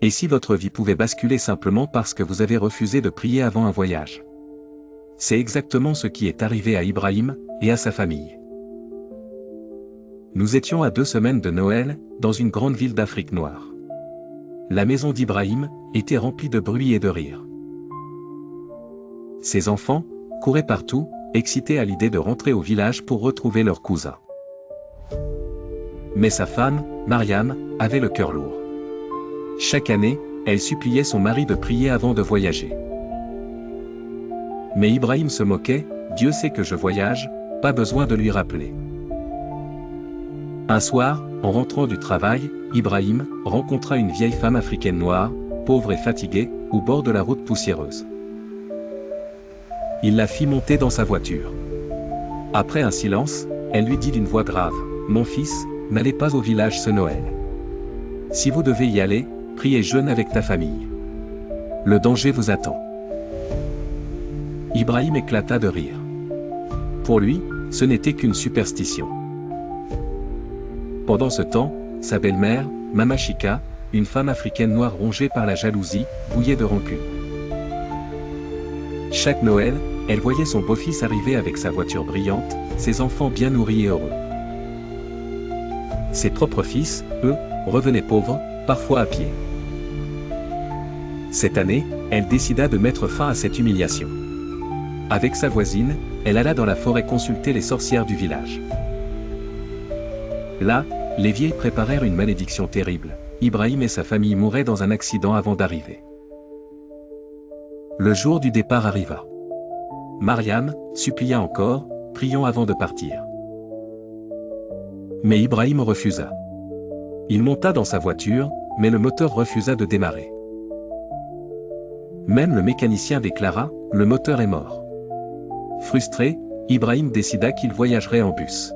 Et si votre vie pouvait basculer simplement parce que vous avez refusé de prier avant un voyage? C'est exactement ce qui est arrivé à Ibrahim et à sa famille. Nous étions à 2 semaines de Noël, dans une grande ville d'Afrique noire. La maison d'Ibrahim était remplie de bruit et de rire. Ses enfants couraient partout, excités à l'idée de rentrer au village pour retrouver leur cousin. Mais sa femme, Mariam, avait le cœur lourd. Chaque année, elle suppliait son mari de prier avant de voyager. Mais Ibrahim se moquait, « Dieu sait que je voyage, pas besoin de lui rappeler. » Un soir, en rentrant du travail, Ibrahim rencontra une vieille femme africaine noire, pauvre et fatiguée, au bord de la route poussiéreuse. Il la fit monter dans sa voiture. Après un silence, elle lui dit d'une voix grave, « Mon fils, n'allez pas au village ce Noël. Si vous devez y aller, priez jeûne avec ta famille. Le danger vous attend. » Ibrahim éclata de rire. Pour lui, ce n'était qu'une superstition. Pendant ce temps, sa belle-mère, Mama Chika, une femme africaine noire rongée par la jalousie, bouillait de rancune. Chaque Noël, elle voyait son beau-fils arriver avec sa voiture brillante, ses enfants bien nourris et heureux. Ses propres fils, eux, revenaient pauvres, parfois à pied. Cette année, elle décida de mettre fin à cette humiliation. Avec sa voisine, elle alla dans la forêt consulter les sorcières du village. Là, les vieilles préparèrent une malédiction terrible. Ibrahim et sa famille mouraient dans un accident avant d'arriver. Le jour du départ arriva. Mariam supplia encore, « Prions avant de partir. » Mais Ibrahim refusa. Il monta dans sa voiture, mais le moteur refusa de démarrer. Même le mécanicien déclara, « Le moteur est mort. » Frustré, Ibrahim décida qu'il voyagerait en bus.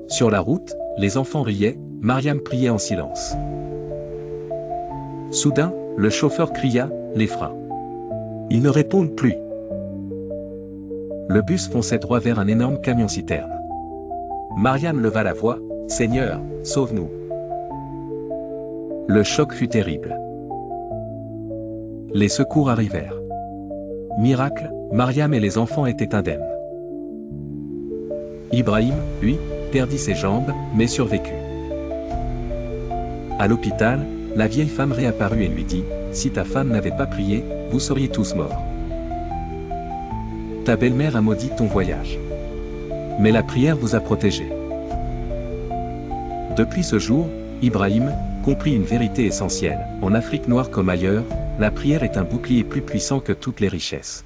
Sur la route, les enfants riaient, Mariam priait en silence. Soudain, le chauffeur cria, « Les freins. Ils ne répondent plus. » Le bus fonçait droit vers un énorme camion-citerne. Mariam leva la voix, « Seigneur, sauve-nous. » Le choc fut terrible. Les secours arrivèrent. Miracle, Mariam et les enfants étaient indemnes. Ibrahim, lui, perdit ses jambes, mais survécut. À l'hôpital, la vieille femme réapparut et lui dit, « Si ta femme n'avait pas prié, vous seriez tous morts. Ta belle-mère a maudit ton voyage. Mais la prière vous a protégés. » Depuis ce jour, Ibrahim comprit une vérité essentielle. En Afrique noire comme ailleurs, la prière est un bouclier plus puissant que toutes les richesses.